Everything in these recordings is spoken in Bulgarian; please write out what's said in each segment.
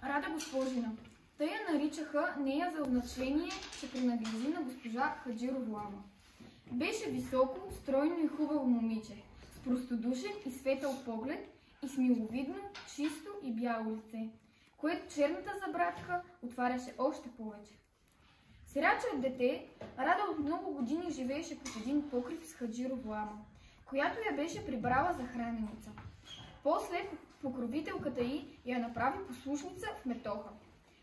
Рада госпожина. Те я наричаха нея за означение, че принадлежи на госпожа Хаджировлама. Беше високо, стройно и хубаво момиче, с простодушен и светъл поглед и с миловидно, чисто и бяло лице, което черната забрадка отваряше още повече. Сираче от дете, Рада от много години живееше под един покрив с Хаджировлама, която я беше прибрала за храненица. После покровителката й я направи послушница в метоха.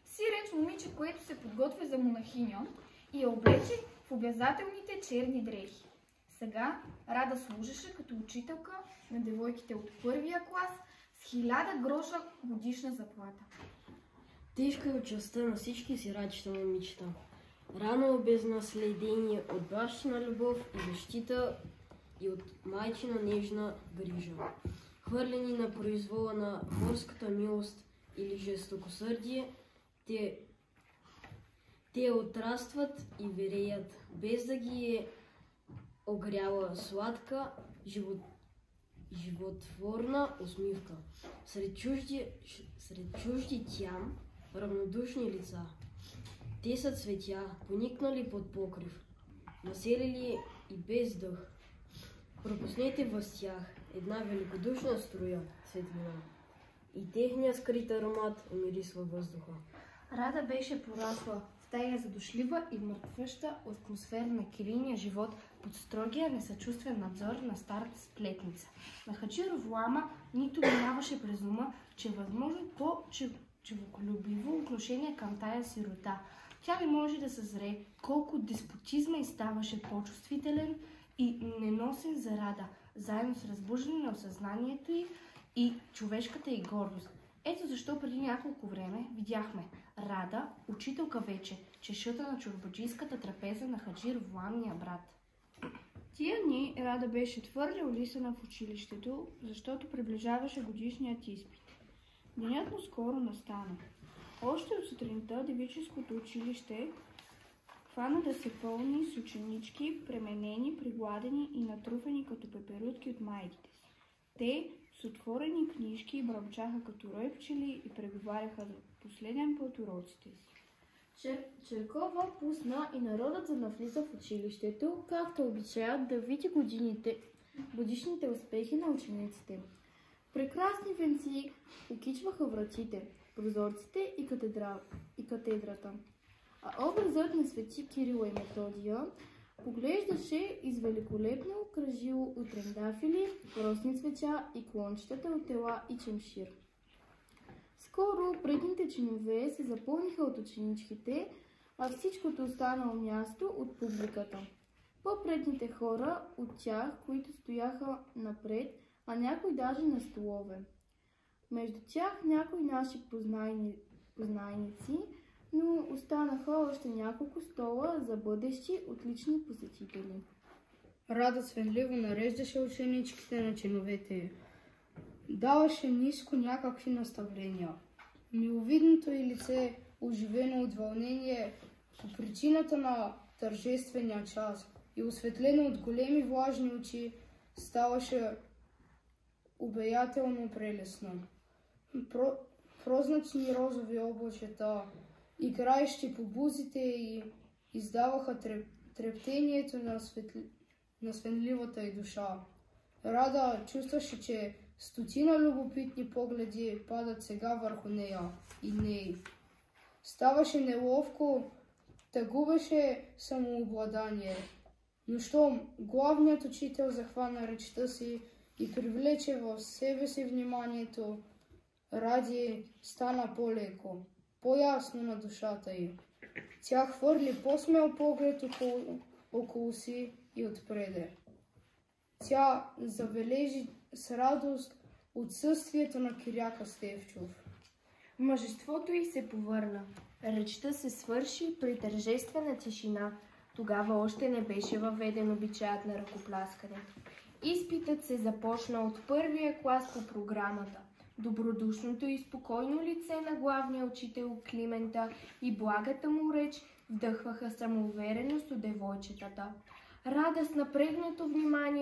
Сиреч момиче, което се подготвя за монахиня и я облече в обязателните черни дрехи. Сега Рада служеше като учителка на девойките от първия клас с 1000 гроша годишна заплата. Тежка е участта на всички сирачета момичета. Рано без наследение от бащина любов и защита и от майчина нежна грижа. Хвърлени на произвола на морската милост или жестокосърдие, те отрастват и вереят, без да ги е огряла сладка, животворна усмивка. Сред чужди тям, равнодушни лица. Те са цветя, поникнали под покрив, населили и без дъх. Пропуснете въз тях една великодушна струя светлина и техният скрит аромат умирисва въздуха. Рада беше порасла в тая задушлива и мъртваща атмосфера на килийния живот под строгия несъчувствен надзор на старата сплетница. На Хаджировлама нито минаваше през ума, че е възможно по-човеколюбиво отношение към тая сирота. Тя не може да съзре колко деспотизма и ставаше по-чувствителен и неносен за Рада, заедно с разбуждане на осъзнанието й и човешката й гордост. Ето защо преди няколко време видяхме Рада, учителка вече, чешата на чорбаджийската трапеза на Хаджировламния брат. Тия дни Рада беше твърде улисана в училището, защото приближаваше годишният изпит. Денят му скоро настана. Още от сутринта девическото училище хвана да се пълни с ученички, пременени, пригладени и натруфени като пеперутки от майките си. Те с отворени книжки бръмчаха като рой пчели и преговаряха за последен път уроците си. Черкова пусна и народът да навлиза в училището, както обичаят да види годишните успехи на учениците. Прекрасни венци окичваха вратите, прозорците и катедрата. А образът на свети Кирила и Методия поглеждаше из великолепно кръжило от трендафили, росни цветя и клончетата от тела и чемшир. Скоро предните чинове се запълниха от ученичките, а всичкото останало място от публиката. По-предните хора от тях, които стояха напред, а някой даже на столове. Между тях някои наши познайници, но останаха още няколко стола за бъдещи отлични посетители. Рада свенливо нареждаше ученичките на чиновете. Даваше ниско някакви наставления. Миловидното й лице, оживено от вълнение по причината на тържествения час и осветлено от големи влажни очи, ставаше обаятелно прелесно. Прозрачни розови облачета, играещи по бузите й, издаваха трептението на свенливата й душа. Рада чувстваше, че стотина любопитни погледи падат сега върху нея и ней. Ставаше неловко, та губеше самообладание. Но щом главният учител захвана речта си и привлече в себе си вниманието, Ради стана по-леко, по-ясно на душата й. Тя хвърли по-смел поглед около си и отпреде. Тя забележи с радост отсъствието на Киряка Стефчов. Мъжеството й се повърна. Речта се свърши при тържествена тишина. Тогава още не беше въведен обичаят на ръкопляскане. Изпитът се започна от първия клас по програмата. Добродушното и спокойно лице на главния учител Климента и благата му реч вдъхваха самоувереност от девойчетата. Рада с напрегнато внимание